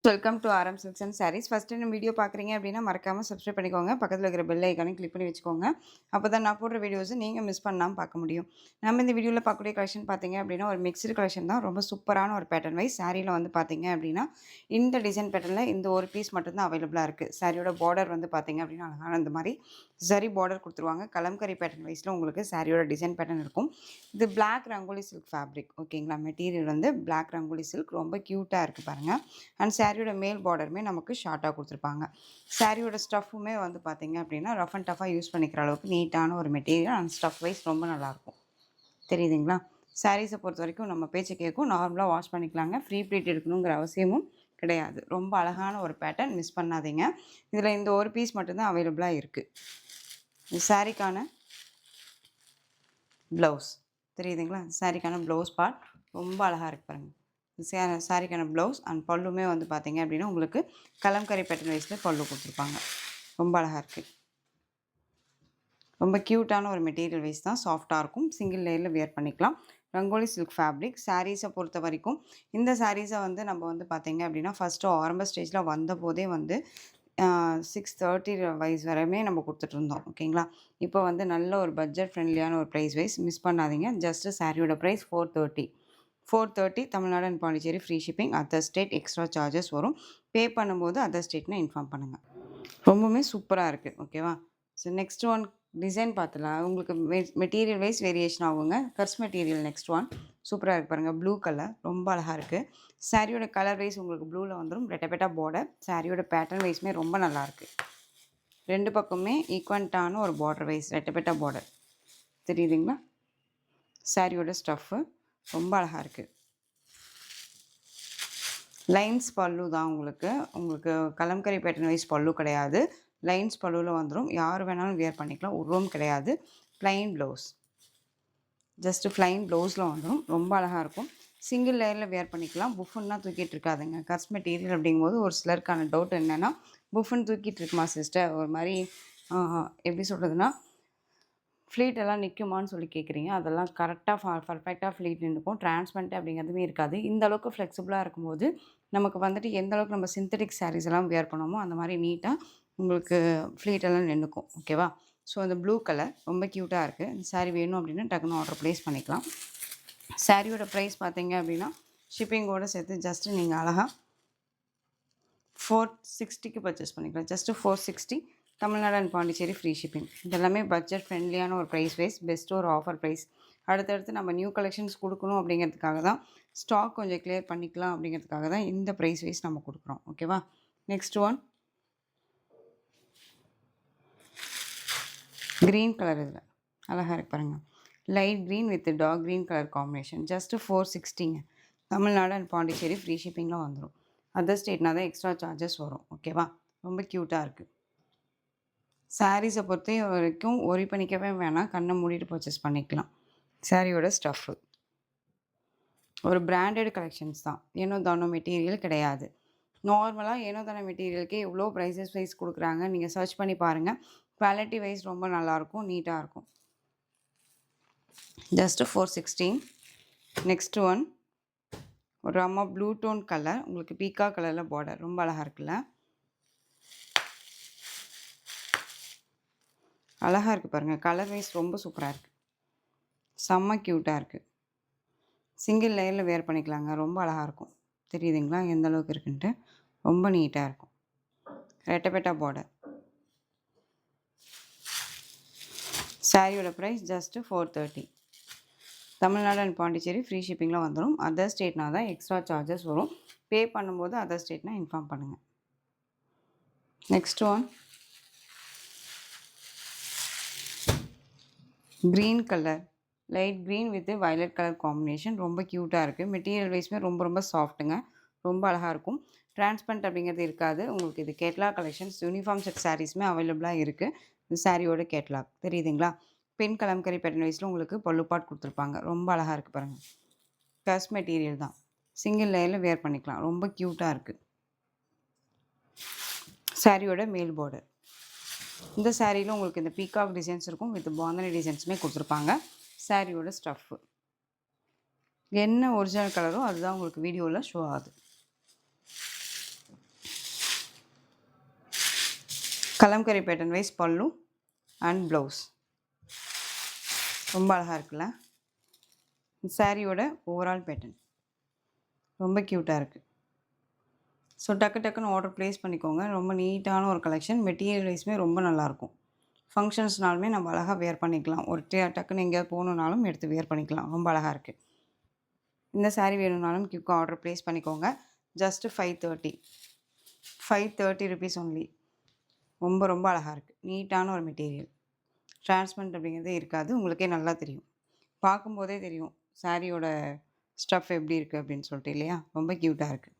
Welcome to RM silks and sarees. First time video பார்க்குறீங்க அப்படின்னா மறக்காமல் சப்ஸ்கிரைப் பண்ணிக்கோங்க. பக்கத்தில் இருக்கிற பெல் ஐக்கானையும் கிளிக் பண்ணி வச்சுக்கோங்க. அப்போ தான் நான் போடுற வீடியோஸை நீங்கள் மிஸ் பண்ணாமல் பார்க்க முடியும். நம்ம இந்த வீடியோவில் பார்க்கக்கூடிய கலெக்ஷன் பார்த்தீங்க அப்படின்னா ஒரு மிக்ஸ்டு கலெக்ஷன் தான். ரொம்ப சூப்பரான ஒரு பேட்டர்ன் வைஸ் சாரியில் வந்து பார்த்தீங்க அப்படின்னா இந்த டிசைன் பேட்டர்னில் இந்த ஒரு பீஸ் மட்டும்தான் அவைலபிளாக இருக்குது. சாரியோட பார்டர் வந்து பார்த்தீங்க அப்படின்னா அழகான இந்த மாதிரி ஜரி பார்டர் கொடுத்துருவாங்க. கலம்கரி பேட்டர்ன் வைஸில் உங்களுக்கு சாரியோட டிசைன் பேட்டர்ன் இருக்கும். இது பிளாக் ரங்கோலி சில்க் ஃபேப்ரிக். ஓகேங்களா, மெட்டீரியல் வந்து பிளாக் ரங்கோலி சில்க் ரொம்ப க்யூட்டாக இருக்குது பாருங்கள். அண்ட் சாரியோட மேல் பார்டருமே நமக்கு ஷார்ட்டாக கொடுத்துருப்பாங்க. சாரியோட ஸ்டஃப்புமே வந்து பார்த்திங்க அப்படின்னா ரஃப் அண்ட் டஃபாக யூஸ் பண்ணிக்கிற அளவுக்கு நீட்டான ஒரு மெட்டீரியல் அண்ட் ஸ்டஃப் வைஸ் ரொம்ப நல்லாயிருக்கும். தெரியுதுங்களா? சாரீஸை பொறுத்த வரைக்கும் நம்ம பேச்சு கேட்கும், நார்மலாக வாஷ் பண்ணிக்கலாங்க. ஃப்ரீ ப்ளீட் எடுக்கணுங்கிற அவசியமும் கிடையாது. ரொம்ப அழகான ஒரு பேட்டர்ன், மிஸ் பண்ணாதீங்க. இதில் இந்த ஒரு பீஸ் மட்டும்தான் அவைலபிளாக இருக்குது. சாரிக்கான ப்ளவுஸ் தெரியுதுங்களா? சாரிக்கான ப்ளவுஸ் பார்ட் ரொம்ப அழகாக இருக்குது பாருங்கள். சாரிக்கான ப்ளவுஸ் அண்ட் பல்லுமே வந்து பார்த்தீங்க அப்படின்னா உங்களுக்கு கலம்கரி பேட்டர்ன் வைஸில் பல்லு கொடுத்துருப்பாங்க. ரொம்ப அழகாக இருக்குது. ரொம்ப க்யூட்டான ஒரு மெட்டீரியல் வைஸ் தான், சாஃப்டாக இருக்கும். சிங்கிள் லேயரில் வியர் பண்ணிக்கலாம். Rangoli silk fabric. சாரீஸை பொறுத்த வரைக்கும் இந்த சாரீஸை வந்து நம்ம வந்து பார்த்தீங்க அப்படின்னா ஃபஸ்ட்டு ஆரம்ப ஸ்டேஜில் வந்த போதே வந்து 630 வைஸ் வரையுமே நம்ம கொடுத்துட்ருந்தோம். ஓகேங்களா? இப்போ வந்து நல்ல ஒரு பட்ஜெட் ஃப்ரெண்ட்லியான ஒரு ப்ரைஸ் வைஸ், மிஸ் பண்ணாதீங்க. ஜஸ்ட்டு சாரியோட price 430 Tamil Nadu and Pondicherry free shipping. Other state extra charges வரும். பே பண்ணும்போது அதர் ஸ்டேட்னு இன்ஃபார்ம் பண்ணுங்கள். ரொம்பவுமே சூப்பராக இருக்குது. ஓகேவா? ஸோ நெக்ஸ்ட் ஒன் டிசைன் பார்த்துலாம். உங்களுக்கு மெட்டீரியல் வைஸ் வேரியேஷன் ஆகுங்க. கர்ஸ் மெட்டீரியல் நெக்ஸ்ட் ஒன் சூப்பராக இருக்குது பாருங்கள். ப்ளூ கலர் ரொம்ப அழகாக இருக்குது. சாரியோட கலர் வைஸ் உங்களுக்கு ப்ளூவில் வந்துடும். ரெட்டப்பெட்டா பார்டர். சாரியோட பேட்டர்ன் வைஸுமே ரொம்ப நல்லாயிருக்கு. ரெண்டு பக்கமே ஈக்குவன்ட்டான ஒரு பார்டர் வைஸ் ரெட்டப்பெட்டா பார்டர் தெரியுதுங்களா? சாரியோட ஸ்டஃப்பு ரொம்ப அழகாக இருக்குது. லைன்ஸ் பல்லு தான் உங்களுக்கு கலம்கரி பேட்டர்ன் வைஸ் பல்லு கிடையாது. லைன்ஸ் பல்லுவில் வந்துடும். யார் வேணாலும் வியர் பண்ணிக்கலாம். உருவம் கிடையாது. ப்ளைன் ப்ளவுஸ், ஜஸ்ட்டு ப்ளைன் ப்ளவுஸில் வந்துடும். ரொம்ப அழகாக இருக்கும். சிங்கிள் லேயரில் வியர் பண்ணிக்கலாம். புஃபுன்னா தூக்கிட்டு இருக்காதுங்க. கர்ஸ் மெட்டீரியல் அப்படிங்கும்போது ஒரு சிலருக்கான டவுட் என்னென்னா, புஃபுன்னு தூக்கிட்டு இருக்குமா சிஸ்டர், ஒரு மாதிரி எப்படி சொல்கிறதுனா ஃப்ளீட் எல்லாம் நிற்குமான்னு சொல்லி கேட்குறீங்க. அதெல்லாம் கரெக்டாக பர்ஃபெக்டாக ஃப்ளீட் நிற்கும். டிரான்ஸ்பரண்ட் அப்படிங்கிறதுமே இருக்காது. இந்த அளவுக்கு ஃப்ளெக்சிபிளாக இருக்கும்போது நமக்கு வந்துட்டு எந்த அளவுக்கு நம்ம சிந்தட்டிக் சாரீஸ் எல்லாம் வியர் பண்ணோமோ அந்த மாதிரி நீட்டாக உங்களுக்கு ஃப்ளீட் எல்லாம் நின்றுக்கும். ஓகேவா? ஸோ அந்த ப்ளூ கலர் ரொம்ப க்யூட்டாக இருக்குது. இந்த சாரீ வேணும் அப்படின்னா டக்குன்னு ஆர்டர் ப்ளேஸ் பண்ணிக்கலாம். சாரியோட ப்ரைஸ் பார்த்தீங்க அப்படின்னா ஷிப்பிங்கோடு சேர்த்து ஜஸ்ட்டு நீங்கள் அழகாக 460க்கு பர்ச்சேஸ் பண்ணிக்கலாம். Just 460 Tamil Nadu and Pondicherry free shipping. இதெல்லாமே பட்ஜெட் ஃப்ரெண்ட்லியான ஒரு ப்ரைஸ் வைஸ், பெஸ்ட்டு ஒரு ஆஃபர் ப்ரைஸ். அடுத்தடுத்து நம்ம நியூ கலெக்ஷன்ஸ் கொடுக்கணும் அப்படிங்கிறதுக்காக தான், ஸ்டாக் கொஞ்சம் கிளியர் பண்ணிக்கலாம் அப்படிங்கிறதுக்காக தான் இந்த ப்ரைஸ் வைஸ் நம்ம கொடுக்குறோம். ஓகேவா? Next one green colour. இதில் அழகாக இருக்கு பாருங்கள். Light green with dark green colour combination. Just 460ங்க. தமிழ்நாடு அண்ட் பாண்டிச்சேரி ஃப்ரீ ஷிப்பிங்கில் வந்துடும். அதர் ஸ்டேட்னா தான் எக்ஸ்ட்ரா சார்ஜஸ் வரும். ஓகேவா? ரொம்ப க்யூட்டாக இருக்குது. சாரீஸை பொறுத்த வரைக்கும் ஒரி பண்ணிக்கவே வேணாம். கண்ணை மூடிட்டு பர்ச்சேஸ் பண்ணிக்கலாம். சாரியோட ஸ்டஃப்பு ஒரு பிராண்டட் கலெக்ஷன்ஸ் தான். ஏனோ தானோ மெட்டீரியல் கிடையாது. நார்மலாக ஏனோ தானோ மெட்டீரியலுக்கே எவ்வளோ ப்ரைஸஸ் வைஸ் கொடுக்குறாங்க. நீங்கள் சர்ச் பண்ணி பாருங்கள். குவாலிட்டி வைஸ் ரொம்ப நல்லாயிருக்கும், நீட்டாக இருக்கும். ஜஸ்ட்டு 460. நெக்ஸ்ட் ஒன் ஒரு அம்மா ப்ளூ டோன் கலர், உங்களுக்கு பீக்கா கலரில் பார்டர் ரொம்ப அழகாக இருக்குல்ல? அழகாக இருக்குது பாருங்கள். கலர் வைஸ் ரொம்ப சூப்பராக இருக்குது. செம்ம க்யூட்டாக இருக்குது. சிங்கிள் லேயரில் வேர் பண்ணிக்கலாங்க. ரொம்ப அழகாக இருக்கும். தெரியுதுங்களா எந்த அளவுக்கு இருக்குன்ட்டு? ரொம்ப நீட்டாக இருக்கும். ரெட்டப்பெட்டா பார்டர். சாரியோட price just 430. Tamil Nadu and Pondicherry free ஷிப்பிங்கில் வந்துடும். அதர் ஸ்டேட்னா தான் எக்ஸ்ட்ரா சார்ஜஸ் வரும். பே பண்ணும்போது அதர் ஸ்டேட்னா இன்ஃபார்ம் பண்ணுங்கள். Next one green colour, light green with violet colour combination. ரொம்ப க்யூட்டாக இருக்குது. மெட்டீரியல் வைஸ்மே ரொம்ப ரொம்ப சாஃப்ட்டுங்க. ரொம்ப அழகாக இருக்கும். டிரான்ஸ்பரண்ட் அப்படிங்கிறது இருக்காது. உங்களுக்கு இது கேட்லாக் கலெக்ஷன்ஸ். யூனிஃபார்ம் செட் சாரீஸுமே அவைலபிளாக இருக்குது. இது சாரியோட கேட்லாக் தெரியுதுங்களா? பென் கலம்கரி பேட்டர்ன் வைஸில் உங்களுக்கு பல்லுப்பாட் கொடுத்துருப்பாங்க. ரொம்ப அழகாக இருக்குது பாருங்கள். கர்ஸ் மெட்டீரியல் தான். சிங்கிள் லேயரில் வேர் பண்ணிக்கலாம். ரொம்ப க்யூட்டாக இருக்குது. சாரியோட மேல் பார்டர். இந்த சாரியில் உங்களுக்கு இந்த பீகாக் டிசைன்ஸ் இருக்கும். வித் பாந்தனி டிசைன்ஸுமே கொடுத்துருப்பாங்க. சாரியோட ஸ்டஃப்பு என்ன ஒரிஜினல் கலரோ அதுதான் உங்களுக்கு வீடியோவில் ஷோ ஆகுது. கலம்கரி பேட்டர்ன் வைஸ் பல்லு அண்ட் ப்ளவுஸ். ரொம்ப அழகாக இருக்குல்ல. சாரியோட ஓவரால் பேட்டர்ன் ரொம்ப க்யூட்டாக இருக்குது. ஸோ டக்குன்னு ஆர்டர் ப்ளேஸ் பண்ணிக்கோங்க. ரொம்ப நீட்டான ஒரு கலெக்ஷன். மெட்டீரியல் வைஸுமே ரொம்ப நல்லாயிருக்கும். ஃபங்க்ஷன்ஸ்னாலுமே நம்ம அழகாக வேர் பண்ணிக்கலாம். ஒரு டக்குன்னு எங்கேயாவது போகணுன்னாலும் எடுத்து வேர் பண்ணிக்கலாம். ரொம்ப அழகாக இருக்குது. இந்த சாரீ வேணும்னாலும் குயிக்காக ஆர்டர் ப்ளேஸ் பண்ணிக்கோங்க. Just 530 rupees only. ரொம்ப ரொம்ப அழகாக இருக்குது. நீட்டான ஒரு மெட்டீரியல். டிரான்ஸ்பரண்ட் அப்படிங்கிறதே இருக்காது. உங்களுக்கே நல்லா தெரியும். பார்க்கும்போதே தெரியும் சாரியோட ஸ்டஃப் எப்படி இருக்குது அப்படின்னு சொல்லிட்டு இல்லையா. ரொம்ப க்யூட்டாக இருக்குது.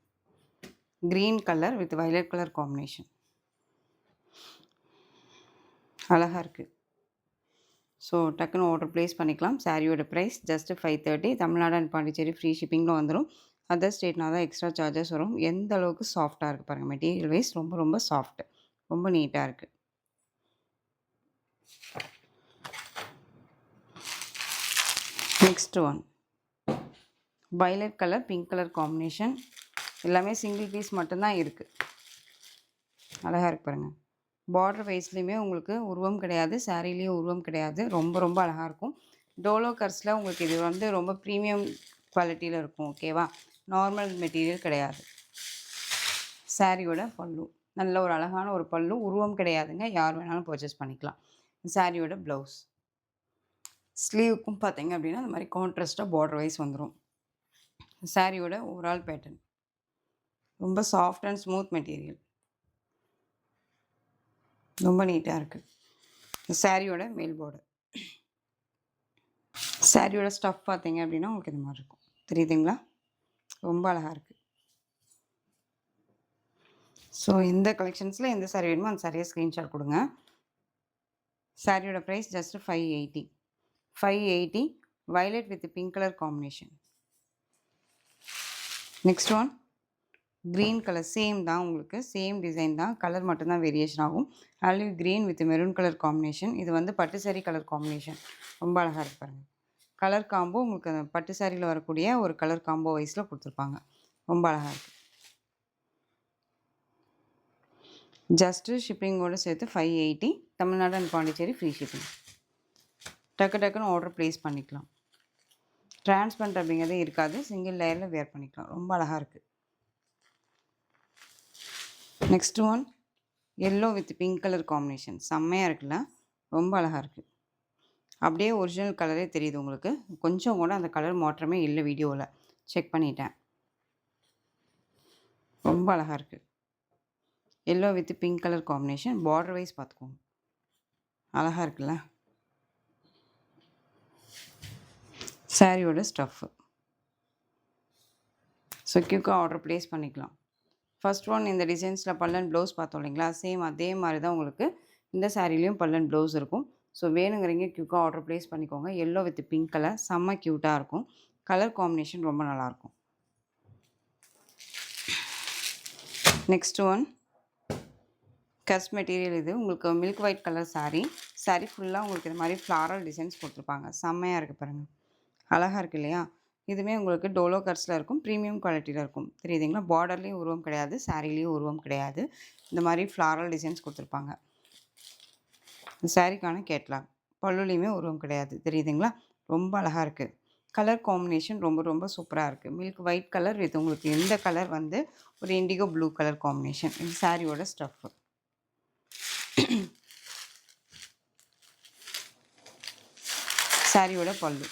Green colour with violet colour combination அழகாக இருக்குது. ஸோ டக்குன்னு ஆர்டர் ப்ளேஸ் பண்ணிக்கலாம். சாரியோட price just 530. Tamil Nadu and Pondicherry free ஷிப்பிங்கில் வந்துடும். அதர் ஸ்டேட்னா தான் எக்ஸ்ட்ரா சார்ஜஸ் வரும். எந்த அளவுக்கு சாஃப்டாக இருக்குது பாருங்கள். மெட்டீரியல் வைஸ் ரொம்ப ரொம்ப சாஃப்ட். ரொம்ப நீட்டாக இருக்குது. Next one violet colour pink colour combination. எல்லாமே சிங்கிள் பீஸ் மட்டும்தான் இருக்குது. அழகாக இருக்குது பாருங்கள். பார்டர் வைஸ்லேயுமே உங்களுக்கு உருவம் கிடையாது. சாரீலேயும் உருவம் கிடையாது. ரொம்ப ரொம்ப அழகாக இருக்கும். டோலோ கர்ஸில் உங்களுக்கு இது வந்து ரொம்ப ப்ரீமியம் குவாலிட்டியில் இருக்கும். ஓகேவா. நார்மல் மெட்டீரியல் கிடையாது. சாரியோட பல்லு நல்ல ஒரு அழகான ஒரு பல்லு. உருவம் கிடையாதுங்க. யார் வேணாலும் பர்ச்சேஸ் பண்ணிக்கலாம். சாரியோட ப்ளவுஸ். ஸ்லீவுக்கும் பார்த்தீங்க அப்படின்னா அந்த மாதிரி கான்ட்ராஸ்ட்டாக பார்டர் வைஸ் வந்துடும். சாரியோட ஓவரால் பேட்டர்ன் ரொம்ப சாஃப்ட் அண்ட் ஸ்மூத் மெட்டீரியல். ரொம்ப நீட்டாக இருக்குது. சாரியோட மேல் பார்டர். சாரியோட ஸ்டஃப் பார்த்தீங்க அப்படின்னா உங்களுக்கு இந்த மாதிரி இருக்கும். தெரியுதுங்களா. ரொம்ப அழகாக இருக்குது. ஸோ இந்த கலெக்ஷன்ஸில் எந்த சாரீ வேணுமோ அந்த சாரியை ஸ்க்ரீன்ஷாட் கொடுங்க. சாரியோட price just 580 violet with pink colour combination. Next one green colour. Same தான், உங்களுக்கு சேம் டிசைன் தான், கலர் மட்டும்தான் வேரியேஷன் ஆகும். Olive green with maroon colour combination. இது வந்து பட்டு சாரி கலர் காம்பினேஷன். ரொம்ப அழகாக இருக்கு பாருங்கள். கலர் காம்போ உங்களுக்கு அந்த பட்டு சாரியில் வரக்கூடிய ஒரு கலர் காம்போ வைஸில் கொடுத்துருப்பாங்க. ரொம்ப அழகாக இருக்குது. ஜஸ்ட்டு ஷிப்பிங்கோடு சேர்த்து 580. Tamil Nadu and Pondicherry free shipping. டக்குன்னு ஆர்டர் ப்ளேஸ் பண்ணிக்கலாம். டிரான்ஸ்பரண்ட் அப்படிங்கிறதே இருக்காது. சிங்கிள் லேயரில் வேர் பண்ணிக்கலாம். ரொம்ப அழகாக இருக்குது. Next one yellow with pink colour combination. செம்மையாக இருக்குல்ல. ரொம்ப அழகாக இருக்குது. அப்படியே ஒரிஜினல் கலரே தெரியுது உங்களுக்கு. கொஞ்சம் கூட அந்த கலர் மாற்றமே இல்லை. வீடியோவில் செக் பண்ணிட்டேன். ரொம்ப அழகாக இருக்குது. Yellow with pink colour combination. Border wise பார்த்துக்கோங்க. அழகாக இருக்குல்ல. சாரியோட ஸ்டஃப்பு. ஸோ குயிக்காக ஆர்டர் ப்ளேஸ் பண்ணிக்கலாம். ஃபர்ஸ்ட் ஒன் இந்த டிசைன்ஸில் பல்லன் ப்ளவுஸ் பார்த்தோம் இல்லைங்களா. சேம் அதே மாதிரி தான் உங்களுக்கு இந்த சாரீலையும் பல்லன் ப்ளவுஸ் இருக்கும். ஸோ வேணுங்கிறீங்க குயிக்காக ஆர்டர் ப்ளேஸ் பண்ணிக்கோங்க. எல்லோ வித் பிங்க் கலர் செம்ம க்யூட்டாக இருக்கும். கலர் காம்பினேஷன் ரொம்ப நல்லாயிருக்கும். நெக்ஸ்ட் ஒன் கஸ் மெட்டீரியல். இது உங்களுக்கு மில்க் ஒயிட் கலர் சாரீ ஃபுல்லாக உங்களுக்கு இது மாதிரி ஃப்ளாரல் டிசைன்ஸ் கொடுத்துருப்பாங்க. செம்மையாக இருக்குது பாருங்கள். அழகாக இருக்குது இல்லையா. இதுவுமே உங்களுக்கு டோலோ கர்ஸில் இருக்கும். ப்ரீமியம் குவாலிட்டியில் இருக்கும். தெரியுதுங்களா. பார்டர்லேயும் உருவம் கிடையாது. சாரீலேயும் உருவம் கிடையாது. இந்த மாதிரி ஃப்ளாரல் டிசைன்ஸ் கொடுத்துருப்பாங்க. சாரீக்கான கேட்லாக். பல்லுலேயுமே உருவம் கிடையாது. தெரியுதுங்களா. ரொம்ப அழகாக இருக்குது. கலர் காம்பினேஷன் ரொம்ப ரொம்ப சூப்பராக இருக்குது. மில்க் ஒயிட் கலர் வித் உங்களுக்கு இந்த கலர் வந்து ஒரு இண்டிகோ ப்ளூ கலர் காம்பினேஷன். இது சாரியோட ஸ்டஃப்பு. சாரியோட பல்லு.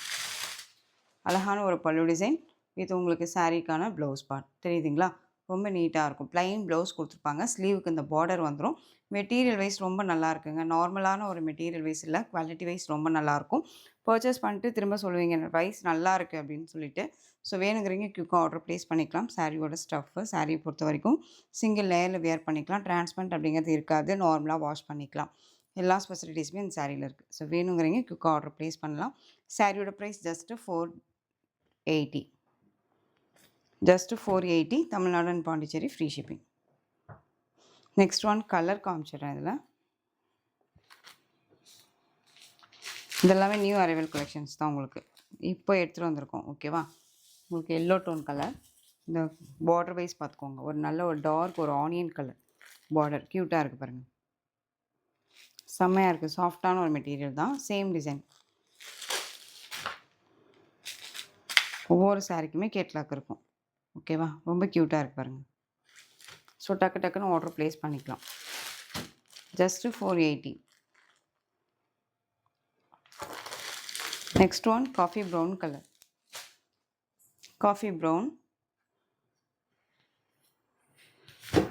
அழகான ஒரு பல்லு டிசைன் வித் உங்களுக்கு சாரீக்கான ப்ளவுஸ் பார்ட். தெரியுதுங்களா. ரொம்ப நீட்டாக இருக்கும். ப்ளைன் ப்ளவுஸ் கொடுத்துருப்பாங்க. ஸ்லீவுக்கு இந்த பார்டர் வந்துடும். மெட்டீரியல் வைஸ் ரொம்ப நல்லா இருக்குங்க. நார்மலான ஒரு மெட்டீரியல் வைஸ் இல்லை, குவாலிட்டி வைஸ் ரொம்ப நல்லாயிருக்கும். பர்ச்சேஸ் பண்ணிட்டு திரும்ப சொல்லுவீங்க ப்ரைஸ் நல்லா இருக்குது அப்படின்னு சொல்லிட்டு. ஸோ வேணுங்கிறீங்க குயிக்காக ஆர்டர் ப்ளேஸ் பண்ணிக்கலாம். சாரியோட ஸ்டஃப்பு. சாரியை பொறுத்த வரைக்கும் சிங்கிள் லேயரில் வேர் பண்ணிக்கலாம். டிரான்ஸ்பரண்ட் அப்படிங்கிறது இருக்காது. நார்மலாக வாஷ் பண்ணிக்கலாம். எல்லா ஸ்பெசிலிட்டிஸுமே இந்த சாரியில் இருக்குது. ஸோ வேணுங்கிறீங்க குயிக்காக ஆர்டர் ப்ளேஸ் பண்ணலாம். சாரியோட price just 480. Just 480. Tamil Nadu and Pondicherry free shipping. Next one colour காமிச்சிடுறேன். இதெல்லாமே நியூ அரைவல் கலெக்ஷன்ஸ் தான். உங்களுக்கு இப்போ எடுத்துகிட்டு வந்திருக்கோம். ஓகேவா. உங்களுக்கு எல்லோ டோன் கலர். இந்த பார்டர் வைஸ் பார்த்துக்கோங்க. ஒரு நல்ல ஒரு டார்க் ஒரு ஆனியன் கலர் பார்டர். க்யூட்டாக இருக்குது பாருங்கள். செம்மையாக இருக்குது. சாஃப்டான ஒரு மெட்டீரியல் தான். Same design. ஒவ்வொரு சாரிக்குமே கேட்லாக் இருக்கும். ஓகேவா? ரொம்ப க்யூட்டாக இருக்கு பாருங்கள். ஸோ டக்கு டக்குன்னு ஆர்டர் ப்ளேஸ் பண்ணிக்கலாம். Just 480. Next one coffee brown colour. Coffee brown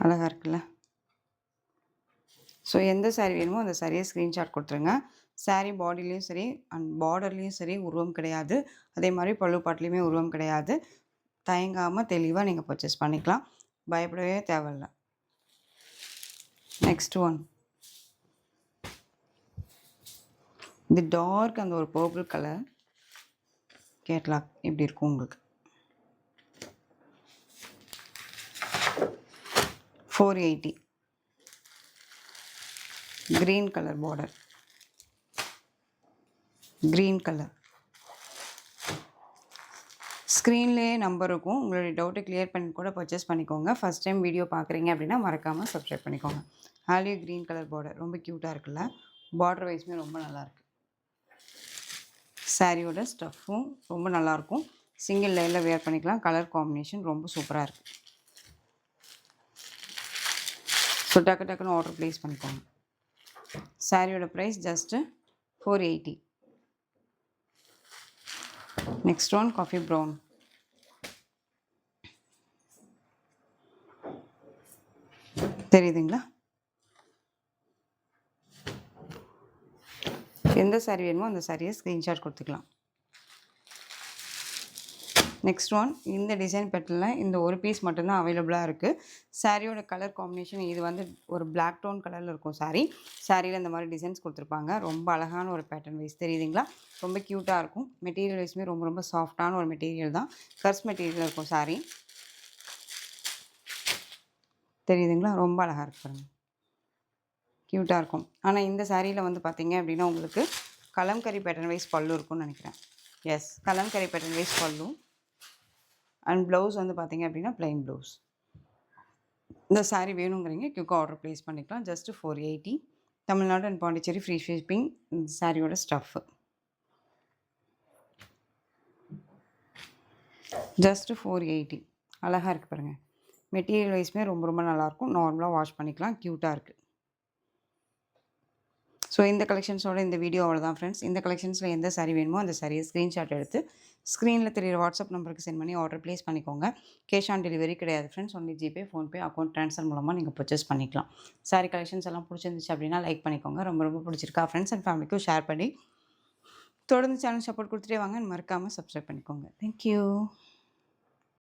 அழகாக இருக்குல்ல? ஸோ எந்த சாரீ வேணுமோ அந்த சாரியை ஸ்க்ரீன்ஷாட் கொடுத்துருங்க. சாரீ பாடிலையும் சரி அண்ட் பார்டர்லேயும் சரி உருவம் கிடையாது. அதே மாதிரி பல்லு பாட்டுலேயுமே உருவம் கிடையாது. தயங்காமல் தெளிவாக நீங்கள் பர்ச்சேஸ் பண்ணிக்கலாம். பயப்படவே தேவையில்ல. நெக்ஸ்ட் ஒன் இது டார்க் அந்த ஒரு பர்பிள் கலர் கேட்லாக் இப்படி இருக்கும் உங்களுக்கு. 480. green color border. green color. ஸ்க்ரீன்லேயே நம்பர் இருக்கும். உங்களுடைய டவுட்டை கிளியர் பண்ணி கூட பர்ச்சேஸ் பண்ணிக்கோங்க. ஃபஸ்ட் டைம் வீடியோ பார்க்குறீங்க அப்படின்னா மறக்காமல் சப்ஸ்கிரைப் பண்ணிக்கோங்க. ஆலிவ் க்ரீன் கலர் பார்டர் ரொம்ப க்யூட்டாக இருக்குல்ல? பார்டர் வைஸுமே ரொம்ப நல்லாயிருக்கு. சாரியோட ஸ்டஃப்பும் ரொம்ப நல்லாயிருக்கும். சிங்கிள் லேயரில் வேர் பண்ணிக்கலாம். கலர் காம்பினேஷன் ரொம்ப சூப்பராக இருக்குது. ஸோ டக்கு டக்குன்னு ஆர்டர் ப்ளேஸ் பண்ணிக்கோங்க. சாரியோட price just 480. Next one coffee brown. தெரியுதுங்களா? எந்த சாரீ வேணுமோ அந்த சாரியை ஸ்க்ரீன்ஷாட் கொடுத்துக்கலாம். நெக்ஸ்ட் ஒன் இந்த டிசைன் பேட்டர்னில் இந்த ஒரு பீஸ் மட்டும்தான் அவைலபிளாக இருக்குது. சாரியோட கலர் காம்பினேஷன் இது வந்து ஒரு பிளாக் டோன் கலரில் இருக்கும் சாரீ. சாரியில் இந்த மாதிரி டிசைன்ஸ் கொடுத்துருப்பாங்க. ரொம்ப அழகான ஒரு பேட்டர்ன் வைஸ் தெரியுதுங்களா? ரொம்ப க்யூட்டாக இருக்கும். மெட்டீரியல் வைஸுமே ரொம்ப ரொம்ப சாஃப்டான ஒரு மெட்டீரியல் தான். கர்ஸ் மெட்டீரியல் இருக்கும் சாரீ. தெரியுதுங்களா? ரொம்ப அழகாக இருக்கு பாருங்கள். க்யூட்டாக இருக்கும். ஆனால் இந்த சாரியில் வந்து பார்த்தீங்க அப்படின்னா உங்களுக்கு கலம்கரி பேட்டர்ன் வைஸ் பல்லு இருக்கும்னு நினைக்கிறேன். எஸ், கலம்கரி பேட்டர்ன் வைஸ் பல்லு அண்ட் ப்ளவுஸ் வந்து பார்த்தீங்க அப்படின்னா ப்ளைன் ப்ளவுஸ். இந்த சாரீ வேணுங்கிறீங்க குயிக்காக ஆர்டர் ப்ளேஸ் பண்ணிக்கலாம். Just 480. Tamil Nadu and Pondicherry free shipping. இந்த சாரியோட ஸ்டஃப்பு ஜஸ்ட்டு 480. அழகாக இருக்குது பாருங்கள். மெட்டீரியல் வைஸுமே ரொம்ப ரொம்ப நல்லாயிருக்கும். நார்மலாக வாஷ் பண்ணிக்கலாம். க்யூட்டாக இருக்குது. ஸோ இந்த கலெக்ஷன்ஸோட இந்த வீடியோ அவ்வளோதான் ஃப்ரெண்ட்ஸ். இந்த கலெக்ஷன்ஸில் எந்த சாரீ வேணுமோ அந்த சாரியை ஸ்க்ரீன்ஷாட் எடுத்து ஸ்க்ரீனில் தெரியுற வாட்ஸ்அப் நம்பருக்கு சென்ட் பண்ணி ஆர்டர் ப்ளேஸ் பண்ணிக்கோங்க. கேஷ் ஆன் டெலிவரி கிடையாது friends. Only GPay, PhonePe, account transfer மூலமாக நீங்கள் பர்ச்சேஸ் பண்ணிக்கலாம். சாரீ கலெக்ஷன்ஸ் எல்லாம் பிடிச்சிருந்துச்சு அப்படின்னா லைக் பண்ணிக்கோங்க. ரொம்ப ரொம்ப பிடிச்சிருக்கா ஃப்ரெண்ட்ஸ் அண்ட் ஃபேமிலிக்கும் ஷேர் பண்ணி தொடர்ந்து சேனல் சப்போர்ட் கொடுத்துட்டே வாங்க. மறக்காமல் சப்ஸ்கிரைப் பண்ணிக்கோங்க. தேங்க்யூ.